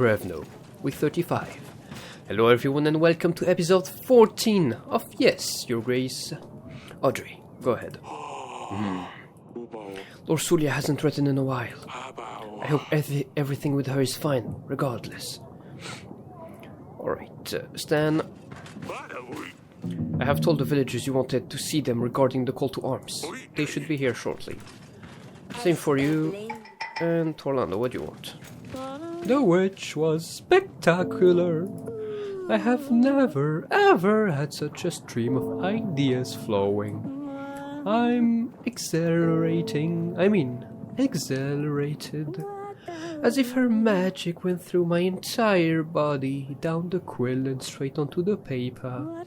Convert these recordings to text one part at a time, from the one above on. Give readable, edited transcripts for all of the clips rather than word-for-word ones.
Grevno with 35. Hello everyone and welcome to episode 14 of Yes, Your Grace. Audrey, go ahead. Lord Sulia hasn't written in a while. I hope everything with her is fine, regardless. Alright, Stan. I have told the villagers you wanted to see them regarding the call to arms. They should be here shortly. Same for you. And Orlando, what do you want? The witch was spectacular. I have never, ever had such a stream of ideas flowing. I'm exhilarated. As if her magic went through my entire body, down the quill and straight onto the paper.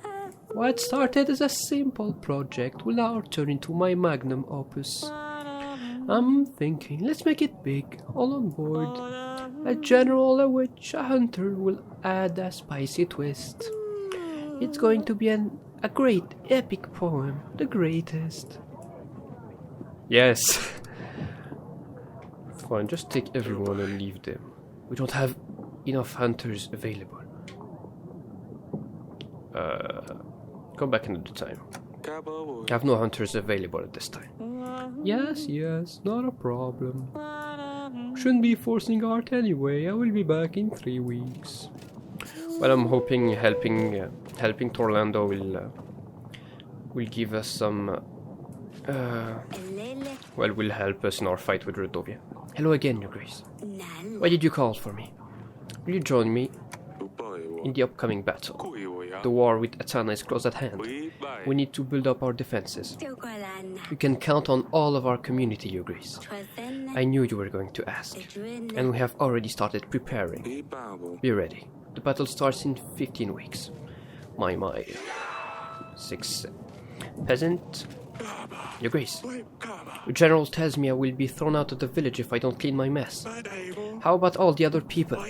What started as a simple project will now turn into my magnum opus. I'm thinking, let's make it big, all on board. A general, a witch, a hunter will add a spicy twist. It's going to be a great epic poem, the greatest. Yes. Fine, just take everyone and leave them. We don't have enough hunters available. Come back another time. I have no hunters available at this time. Yes, not a problem. Shouldn't be forcing art anyway. I will be back in 3 weeks. Well, I'm hoping helping Torlando will give us some. Will help us in our fight with Redovia. Hello again, Your Grace. Why did you call for me? Will you join me in the upcoming battle? The war with Atana is close at hand. We need to build up our defenses. You can count on all of our community, Your Grace. I knew you were going to ask. And we have already started preparing. Be ready. The battle starts in 15 weeks. My. 6. Peasant. Your Grace. The general tells me I will be thrown out of the village if I don't clean my mess. How about all the other people?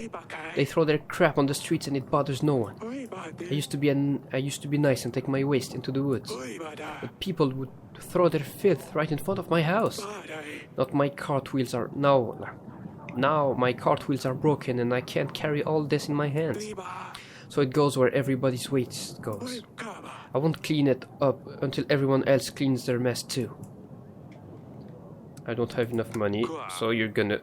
They throw their crap on the streets and it bothers no one. I used to be nice and take my waste into the woods. But people would throw their filth right in front of my house. Now my cartwheels are broken and I can't carry all this in my hands. So it goes where everybody's waste goes. I won't clean it up until everyone else cleans their mess too. I don't have enough money, so you're gonna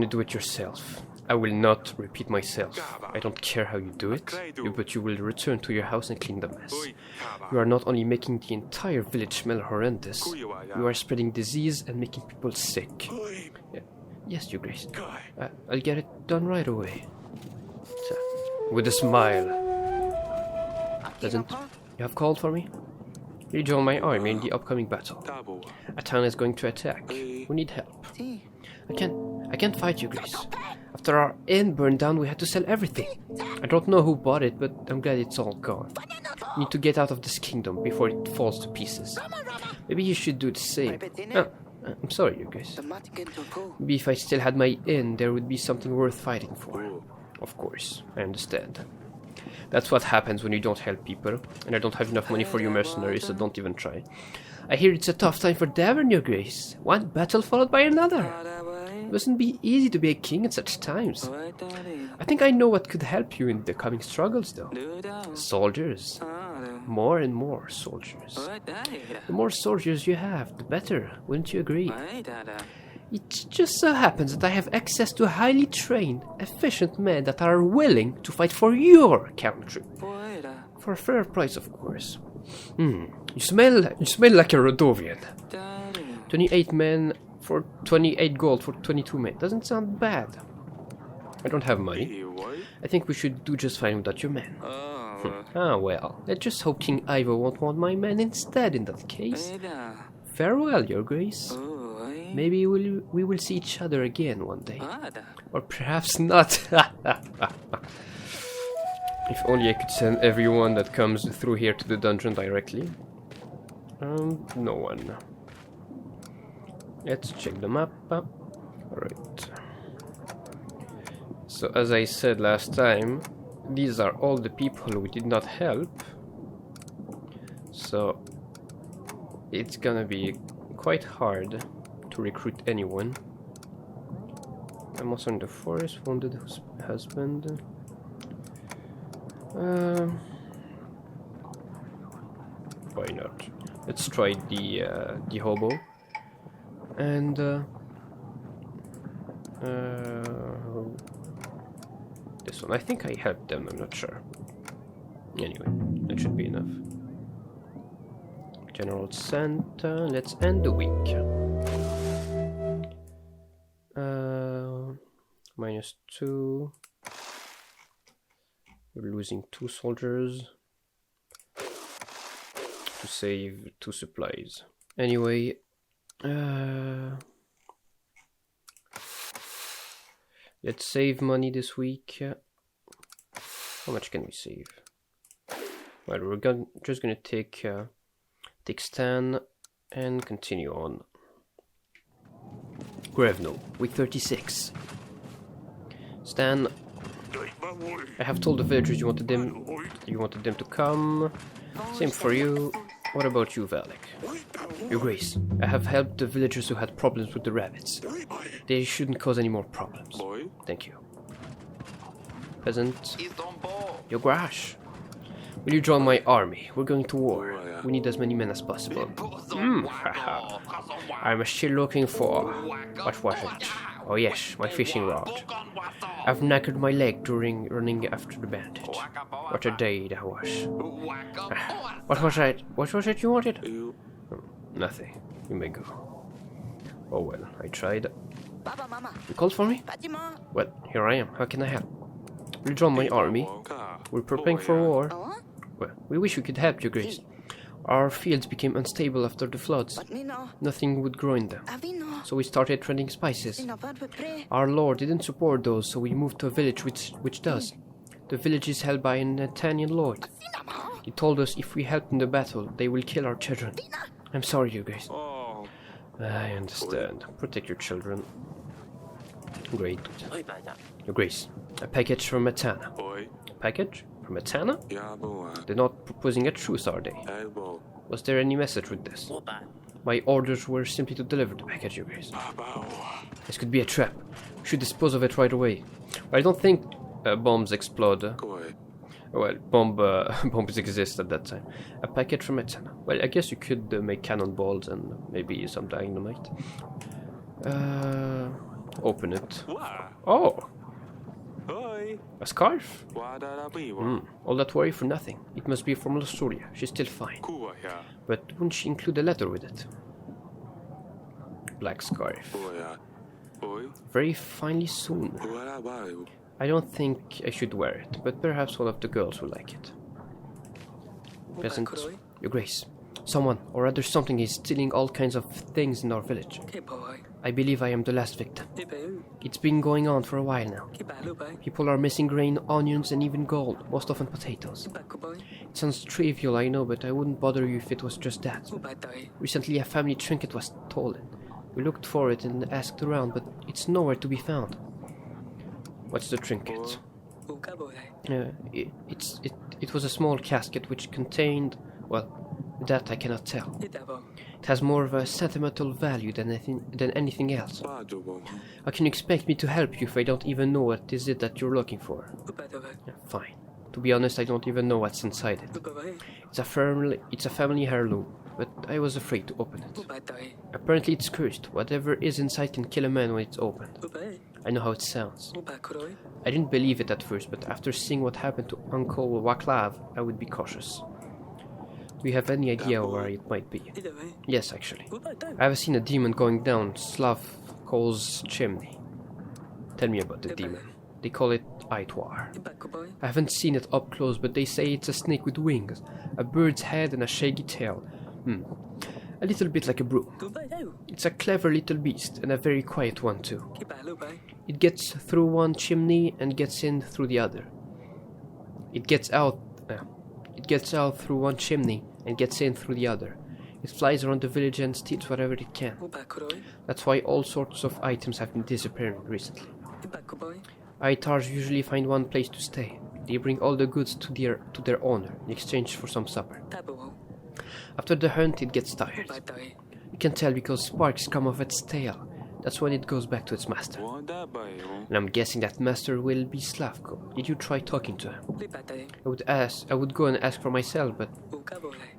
do it yourself. I will not repeat myself. I don't care how you do it, but you will return to your house and clean the mess. You are not only making the entire village smell horrendous, you are spreading disease and making people sick. Yes, Your Grace. I'll get it done right away. With a smile. Peasant, you have called for me? You join my army in the upcoming battle. Atana is going to attack. We need help. I can't fight, Your Grace. After our inn burned down, we had to sell everything. I don't know who bought it, but I'm glad it's all gone. We need to get out of this kingdom before it falls to pieces. Maybe you should do the same. I'm sorry, Your Grace. Maybe if I still had my inn, there would be something worth fighting for. Of course, I understand. That's what happens when you don't help people, and I don't have enough money for you mercenaries, so don't even try. I hear it's a tough time for Davern, Your Grace. One battle followed by another. It mustn't be easy to be a king at such times. I think I know what could help you in the coming struggles, though. Soldiers. More and more soldiers. The more soldiers you have, the better, wouldn't you agree? It just so happens that I have access to highly trained, efficient men that are willing to fight for your country. For a fair price, of course. You smell like a Rodovian. 28 men for 28 gold for 22 men. Doesn't sound bad. I don't have money. I think we should do just fine without your men. Well, let's just hope King Ivo won't want my men instead in that case. Farewell, Your Grace. Maybe we will see each other again one day. Or perhaps not. If only I could send everyone that comes through here to the dungeon directly. No one. Let's check the map. Alright. So as I said last time, these are all the people we did not help. So it's gonna be quite hard to recruit anyone. A monster in the forest, wounded husband. Why not? Let's try the hobo. And this one. I think I helped them, I'm not sure. Anyway, that should be enough. General Santa, let's end the week. -2. We're losing 2 soldiers to save 2 supplies. Anyway, let's save money this week. How much can we save? Well, we're just gonna take Stan and continue on. Grevno, week 36. Stan, I have told the villagers you wanted them to come. Same for you. What about you, Valek? Your Grace, I have helped the villagers who had problems with the rabbits. They shouldn't cause any more problems. Thank you. Peasant, Your Grace, will you join my army? We're going to war. We need as many men as possible. I'm still looking for... What was it? Oh yes, my fishing rod. I've knackered my leg during running after the bandit. What a day that was. What was that? What was it you wanted? Nothing. You may go. Oh well, I tried. You called for me? Well, here I am. How can I help? Will you join my army? We're preparing for war. Well, we wish we could help, Your Grace. Our fields became unstable after the floods. Nothing would grow in them. So we started trading spices. Our lord didn't support those, so we moved to a village which does. The village is held by an Italian lord. He told us if we help in the battle, they will kill our children. I'm sorry, Your Grace. I understand. Protect your children. Great. Your Grace, a package from Matana. A package? From Matana? They're not proposing a truce, are they? Was there any message with this? My orders were simply to deliver the package, Your Grace. This could be a trap. We should dispose of it right away. I don't think bombs explode. Well, bombs exist at that time. A packet from Matana. Well, I guess you could make cannonballs and maybe some dynamite. Open it. Oh! A scarf? All that worry for nothing. It must be from Losuria. She's still fine. But wouldn't she include a letter with it? Black scarf. Very finely sewn. I don't think I should wear it, but perhaps one of the girls will like it. Peasant, Your Grace. Someone, or rather something, is stealing all kinds of things in our village. I believe I am the last victim. It's been going on for a while now. People are missing grain, onions, and even gold, most often potatoes. It sounds trivial, I know, but I wouldn't bother you if it was just that. Recently a family trinket was stolen. We looked for it and asked around, but it's nowhere to be found. What's the trinket? It was a small casket which contained, well, that I cannot tell. It has more of a sentimental value than anything else. How can you expect me to help you if I don't even know what is it that you're looking for? Fine. To be honest, I don't even know what's inside it. It's a family heirloom, but I was afraid to open it. Apparently it's cursed. Whatever is inside can kill a man when it's opened. I know how it sounds. I didn't believe it at first, but after seeing what happened to Uncle Waclav, I would be cautious. Do you have any idea where it might be? Yes, actually. I have seen a demon going down Slavkov's chimney. Tell me about the demon. They call it Aitwar. I haven't seen it up close, but they say it's a snake with wings, a bird's head and a shaggy tail. A little bit like a broom. It's a clever little beast, and a very quiet one too. It gets through one chimney and gets in through the other. It gets out through one chimney and gets in through the other. It flies around the village and steals whatever it can. That's why all sorts of items have been disappearing recently. Aitars usually find one place to stay. They bring all the goods to their owner in exchange for some supper. After the hunt, it gets tired. You can tell because sparks come off its tail, That's when it goes back to its master. And I'm guessing that master will be Slavko. Did you try talking to him? I would go and ask for myself, but...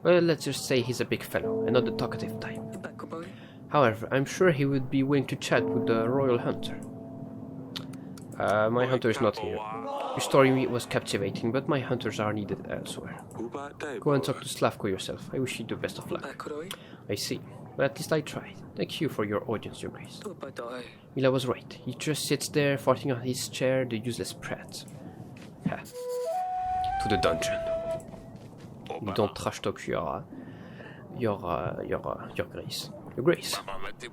Well, let's just say he's a big fellow, and not the talkative type. However, I'm sure he would be willing to chat with the royal hunter. My hunter is not here. Your story was captivating, but my hunters are needed elsewhere. Go and talk to Slavko yourself. I wish you the best of luck. I see. But at least I tried. Thank you for your audience, Your Grace. Mila was right. He just sits there, farting on his chair, the useless prat. Ha. To the dungeon. You don't trash talk your Grace. Your Grace,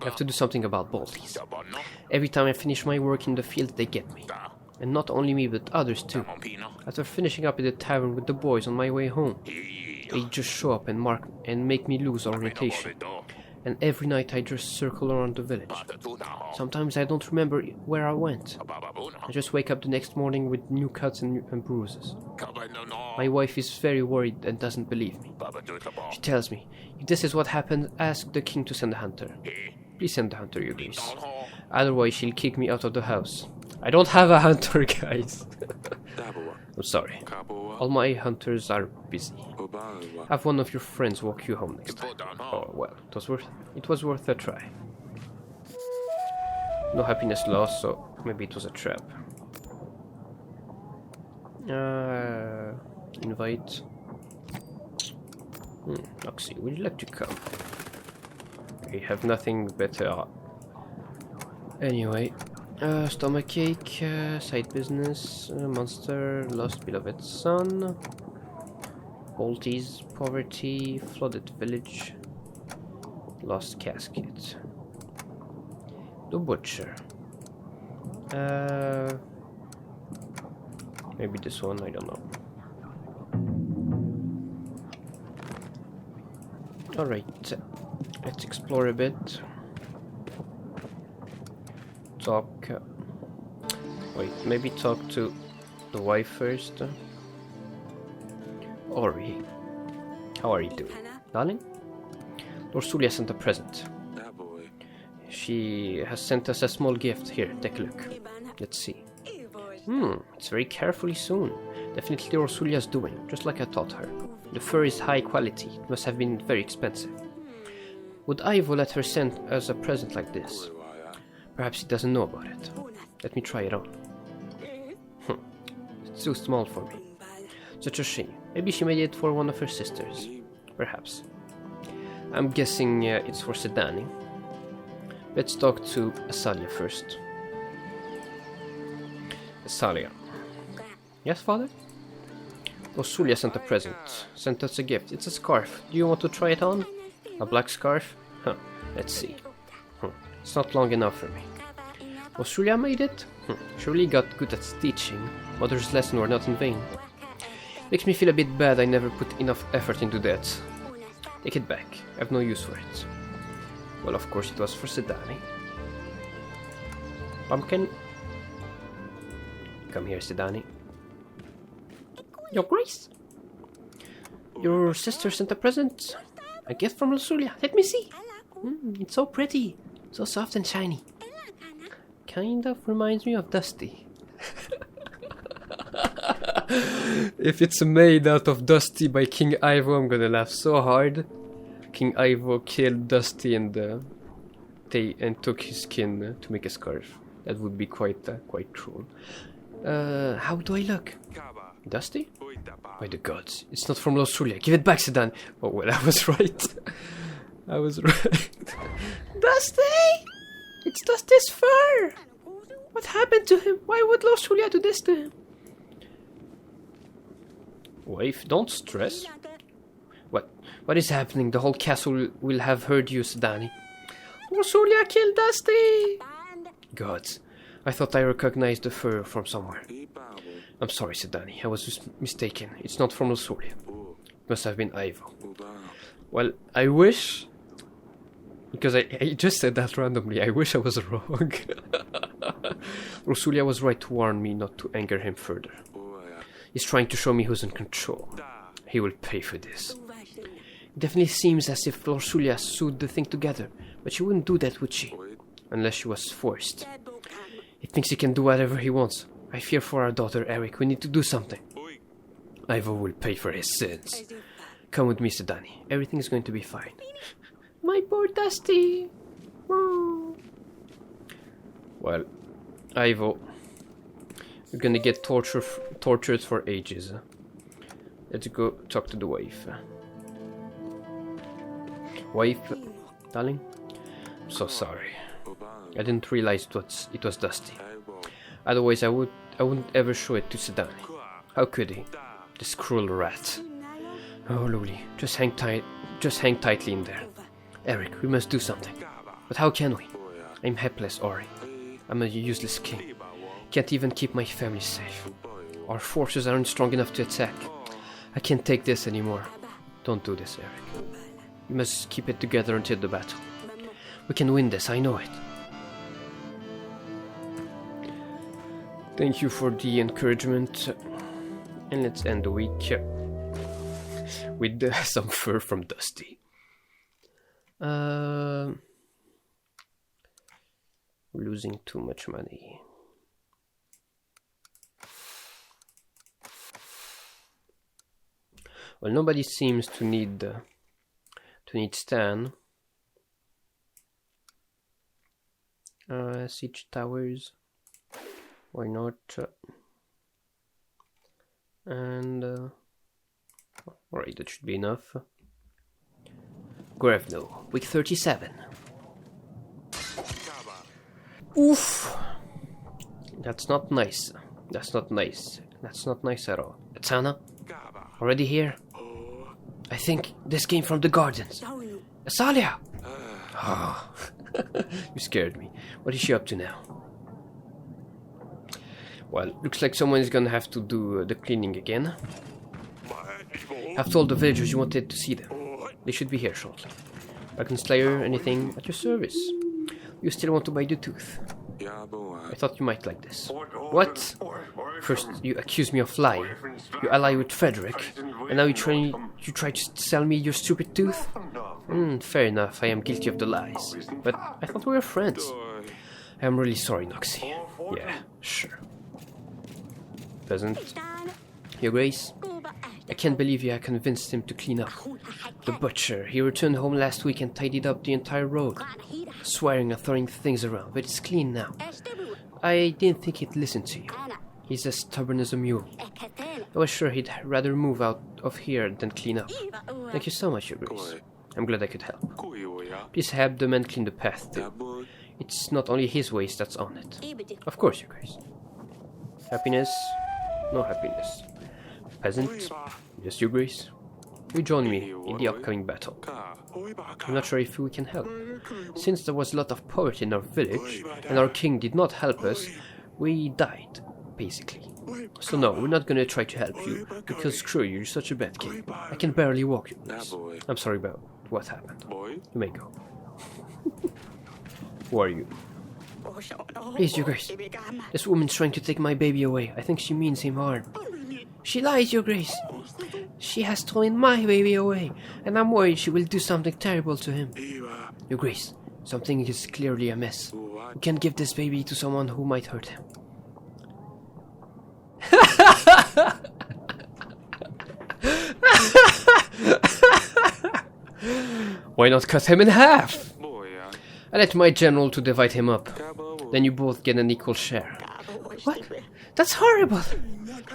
I have to do something about baldies. Every time I finish my work in the field, they get me. And not only me, but others too. After finishing up at the tavern with the boys on my way home, they just show up and make me lose orientation. And every night I just circle around the village. Sometimes I don't remember where I went. I just wake up the next morning with new cuts and bruises. My wife is very worried and doesn't believe me. She tells me, if this is what happened, ask the king to send a hunter. Please send the hunter, Your Grace. Otherwise she'll kick me out of the house. I don't have a hunter, guys. I'm sorry. All my hunters are busy. Have one of your friends walk you home next time. Oh, well, it was worth a try. No happiness lost, so maybe it was a trap. Invite. Noxie, would you like to come? We have nothing better. Anyway, stomachache, side business, monster, lost beloved son, Balties, poverty, flooded village, lost casket, the butcher. Maybe this one, I don't know. Alright, let's explore a bit. Talk. Wait, maybe talk to the wife first. Ori, how are you doing, darling? Lord Sulia sent a present. She has sent us a small gift. Here, take a look. Let's see. It's very carefully sewn. Definitely Lord Sulia's doing, just like I taught her. The fur is high quality. It must have been very expensive. Would Ivo let her send us a present like this? Perhaps he doesn't know about it. Let me try it on. It's too small for me. Such a shame. Maybe she made it for one of her sisters. Perhaps. I'm guessing it's for Sedani. Let's talk to Asalia first. Asalia. Yes, father? Osulia sent a present. Sent us a gift. It's a scarf. Do you want to try it on? A black scarf? Huh. Let's see. It's not long enough for me. Osulia made it? She really got good at stitching. Mother's lessons were not in vain. Makes me feel a bit bad I never put enough effort into that. Take it back. I have no use for it. Well, of course it was for Sedani. Pumpkin. Come here, Sedani. Your Grace. Your sister sent a present. A gift from Lusulia. Let me see. It's so pretty. So soft and shiny. Kind of reminds me of Dusty. If it's made out of Dusty by King Ivo, I'm gonna laugh so hard. King Ivo killed Dusty and took his skin to make a scarf. That would be quite cruel. How do I look? Dusty? By the gods, it's not from Losulia. Give it back, Sedan. Oh well, I was right. I was right. Dusty! It's Dusty's fur! What happened to him? Why would Losulia do this to him? Wife, don't stress. What is happening? The whole castle will have heard you, Sedani. Losulia killed Dusty! Gods, I thought I recognized the fur from somewhere. I'm sorry, Sedani. I was just mistaken. It's not from Losulia. It must have been Ivo. Well, I wish... Because I just said that randomly. I wish I was wrong. Losulia was right to warn me not to anger him further. He's trying to show me who's in control. He will pay for this. It definitely seems as if Losulia sewed the thing together. But she wouldn't do that, would she? unless she was forced. He thinks he can do whatever he wants. I fear for our daughter, Eric. We need to do something. Ivo will pay for his sins. Come with me, Sedani. Everything is going to be fine. My poor Dusty. Oh. Well, Ivo, you're gonna get tortured for ages. Let's go talk to the wife. Wife, darling? I'm so sorry. I didn't realize it was Dusty. Otherwise, I wouldn't ever show it to Sedani. How could he? This cruel rat. Oh, Luli, just hang tightly in there. Eric, we must do something. But how can we? I'm helpless, Ori. I'm a useless king. Can't even keep my family safe. Our forces aren't strong enough to attack. I can't take this anymore. Don't do this, Eric. We must keep it together until the battle. We can win this, I know it. Thank you for the encouragement. And let's end the week with some fur from Dusty. We're losing too much money. Well, nobody seems to need Stan. Siege towers. Why not? And alright, that should be enough. Grevno, week 37. Oof! That's not nice. That's not nice. That's not nice at all. Atana? Already here? I think this came from the gardens. Asalia! Oh. You scared me. What is she up to now? Well, looks like someone is gonna have to do the cleaning again. I've told the villagers you wanted to see them. They should be here shortly. Dragon Slayer, anything at your service. You still want to buy the tooth? I thought you might like this. What? First you accuse me of lying. You ally with Frederick, and now you try to sell me your stupid tooth? Fair enough, I am guilty of the lies. But I thought we were friends. I am really sorry, Noxie. Yeah, sure. Peasant. Your Grace, I can't believe you had convinced him to clean up. The butcher, he returned home last week and tidied up the entire road, swearing and throwing things around, but it's clean now. I didn't think he'd listen to you. He's as stubborn as a mule. I was sure he'd rather move out of here than clean up. Thank you so much, Your Grace. I'm glad I could help. Please have the man clean the path too. It's not only his waste that's on it. Of course, Your Grace. Happiness? No happiness. Peasant? Yes, Your Grace. You join me in the upcoming battle. I'm not sure if we can help. Since there was a lot of poverty in our village, and our king did not help us, we died, basically. So no, we're not gonna try to help you, because screw you, you're such a bad king. I can barely walk, Your Grace. I'm sorry about what happened. You may go. Who are you? Please, Your Grace. This woman's trying to take my baby away. I think she means him harm. She lies, Your Grace. She has stolen my baby away, and I'm worried she will do something terrible to him. Your Grace, something is clearly amiss. We can't give this baby to someone who might hurt him. Why not cut him in half? I let my general to divide him up. Then you both get an equal share. What? That's horrible!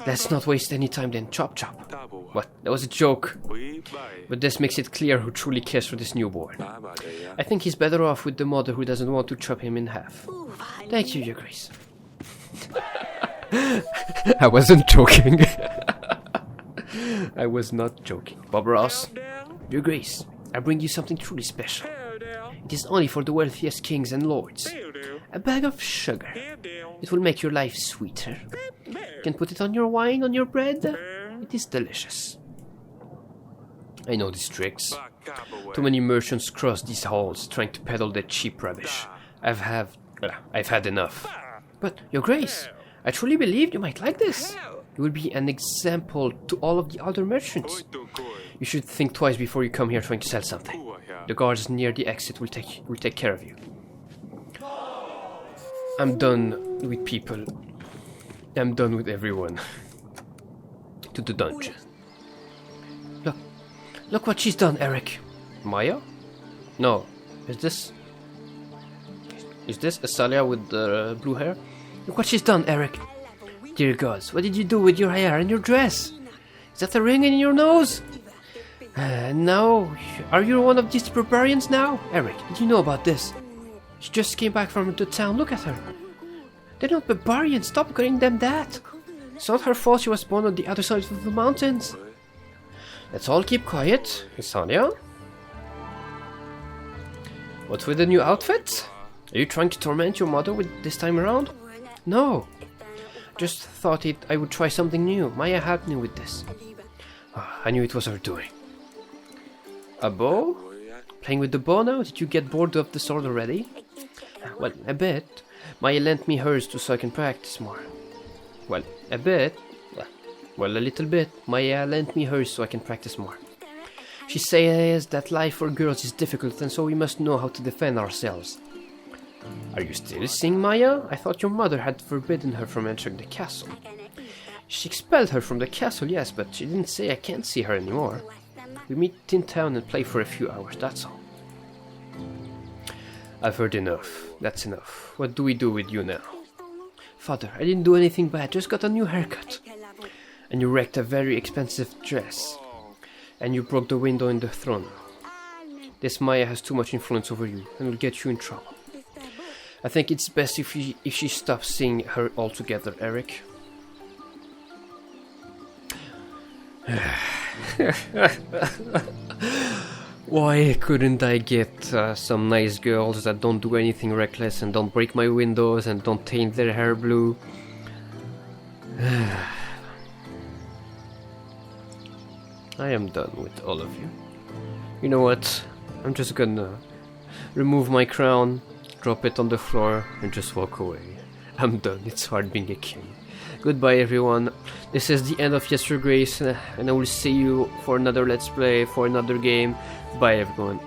Let's not waste any time then. Chop chop. What? That was a joke. But this makes it clear who truly cares for this newborn. I think he's better off with the mother who doesn't want to chop him in half. Thank you, Your Grace. I wasn't joking. I was not joking. Bob Ross, Your Grace, I bring you something truly special. It is only for the wealthiest kings and lords. A bag of sugar. It will make your life sweeter. You can put it on your wine, on your bread. It is delicious. I know these tricks. Too many merchants cross these halls trying to peddle their cheap rubbish. I've had enough. But, Your Grace, I truly believe you might like this. You will be an example to all of the other merchants. You should think twice before you come here trying to sell something. The guards near the exit will take care of you. I'm done with people. I'm done with everyone. To the dungeon. Look. Look what she's done, Eric. Maya? No. Is this Asalia with the blue hair? Look what she's done, Eric. Dear gods, what did you do with your hair and your dress? Is that a ring in your nose? Now, are you one of these barbarians now? Eric, did you know about this? She just came back from the town, look at her. They're not barbarians, stop calling them that. It's not her fault she was born on the other side of the mountains. Let's all keep quiet. Isania? What's with the new outfit? Are you trying to torment your mother with this time around? No. Just thought I would try something new. Maya helped me with this. I knew it was her doing. A bow? Playing with the bow now? Did you get bored of the sword already? Well, a bit. Maya lent me hers so I can practice more. Well, a bit. Well, a little bit. Maya lent me hers so I can practice more. She says that life for girls is difficult and so we must know how to defend ourselves. Are you still seeing Maya? I thought your mother had forbidden her from entering the castle. She expelled her from the castle, yes, but she didn't say I can't see her anymore. We meet in town and play for a few hours, that's all. I've heard enough. That's enough. What do we do with you now? Father, I didn't do anything bad, just got a new haircut. And you wrecked a very expensive dress. And you broke the window in the throne. This Maya has too much influence over you and will get you in trouble. I think it's best if she stops seeing her altogether, Eric. Why couldn't I get some nice girls that don't do anything reckless and don't break my windows and don't taint their hair blue? I am done with all of you. You know what? I'm just gonna remove my crown, drop it on the floor, and just walk away. I'm done. It's hard being a king. Goodbye, everyone. This is the end of Yes Your Grace, and I will see you for another Let's Play, for another game. Bye, everyone.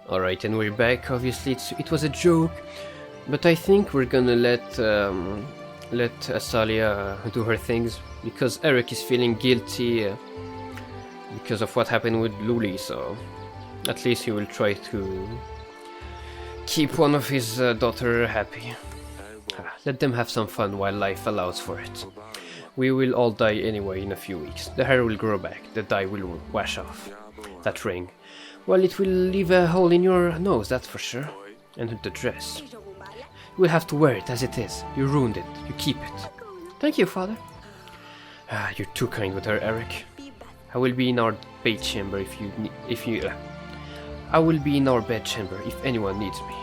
Alright, and we're back. Obviously, it was a joke, but I think we're gonna let Asalia do her things, because Eric is feeling guilty because of what happened with Luli, so at least he will try to keep one of his daughter happy. Let them have some fun while life allows for it. We will all die anyway in a few weeks. The hair will grow back, the dye will wash off. That ring, well, it will leave a hole in your nose, that's for sure. And the dress. You will have to wear it as it is. You ruined it, you keep it. Thank you, father. You're too kind with her, Eric. I will be in our bed chamber I will be in our bed chamber if anyone needs me.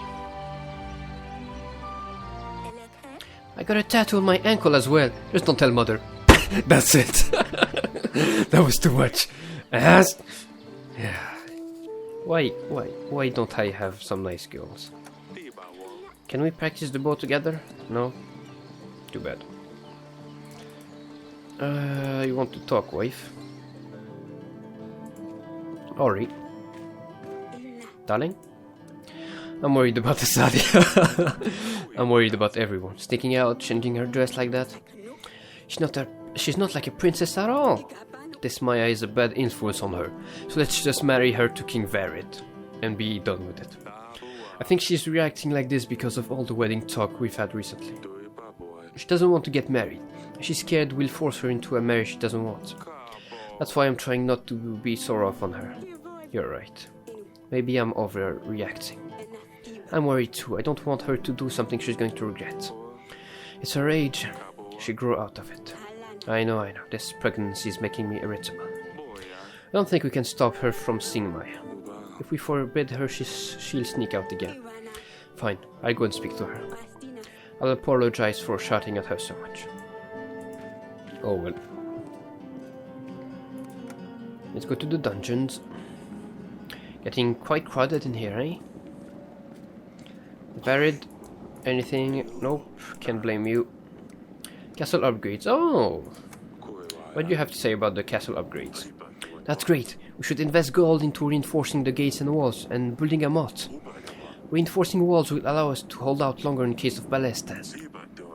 I got a tattoo on my ankle as well. Just don't tell mother. That's it. That was too much. Yeah. Why don't I have some nice girls? Can we practice the bow together? No? Too bad. You want to talk, wife? Alright. Darling? I'm worried about Asalia. I'm worried about everyone. Sneaking out, changing her dress like that. She's not like a princess at all. This Maya is a bad influence on her. So let's just marry her to King Varid and be done with it. I think she's reacting like this because of all the wedding talk we've had recently. She doesn't want to get married. She's scared we'll force her into a marriage she doesn't want. That's why I'm trying not to be so rough on her. You're right. Maybe I'm overreacting. I'm worried too. I don't want her to do something she's going to regret. It's her age. She grew out of it. I know. This pregnancy is making me irritable. I don't think we can stop her from seeing Maya. If we forbid her, she'll sneak out again. Fine, I'll go and speak to her. I'll apologize for shouting at her so much. Oh well. Let's go to the dungeons. Getting quite crowded in here, eh? Varid? Anything? Nope, can't blame you. Castle upgrades. Oh! What do you have to say about the castle upgrades? That's great. We should invest gold into reinforcing the gates and walls and building a moat. Reinforcing walls will allow us to hold out longer in case of ballistas.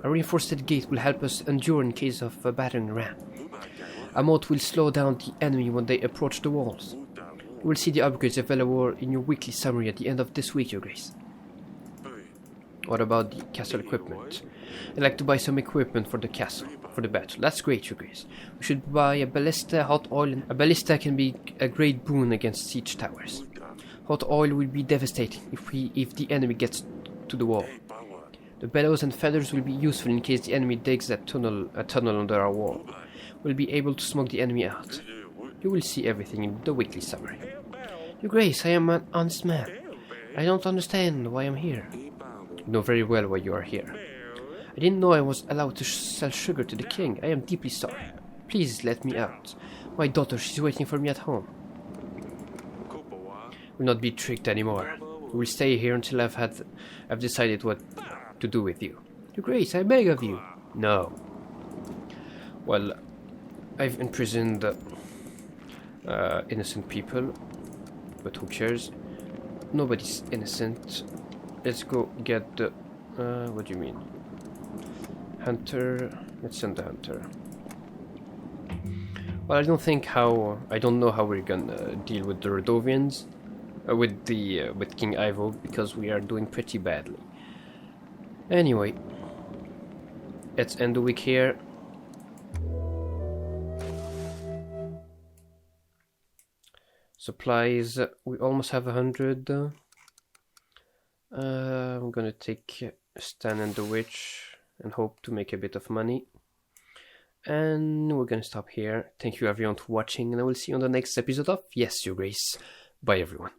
A reinforced gate will help us endure in case of a battering ram. A moat will slow down the enemy when they approach the walls. You will see the upgrades available in your weekly summary at the end of this week, Your Grace. What about the castle equipment? I'd like to buy some equipment for the castle, for the battle. That's great, Your Grace. We should buy a ballista, hot oil, and a ballista can be a great boon against siege towers. Hot oil will be devastating if the enemy gets to the wall. The bellows and feathers will be useful in case the enemy digs a tunnel under our wall. We'll be able to smoke the enemy out. You will see everything in the weekly summary. Your Grace, I am an honest man. I don't understand why I'm here. You know very well why you are here. I didn't know I was allowed to sell sugar to the king. I am deeply sorry. Please let me out. My daughter, she's waiting for me at home. Will not be tricked anymore. We will stay here until I've decided what to do with you. Your Grace, I beg of you. No. Well, I've imprisoned innocent people, but who cares? Nobody's innocent. Let's go get the... what do you mean? Hunter. Let's send the hunter. Well, I don't know how we're gonna deal with the Rodovians, with King Ivo, because we are doing pretty badly. Anyway, let's end the week here. Supplies, we almost have 100. I'm gonna take Stan and the Witch and hope to make a bit of money. And we're gonna stop here. Thank you everyone for watching, and I will see you on the next episode of Yes, Your Grace. Bye everyone.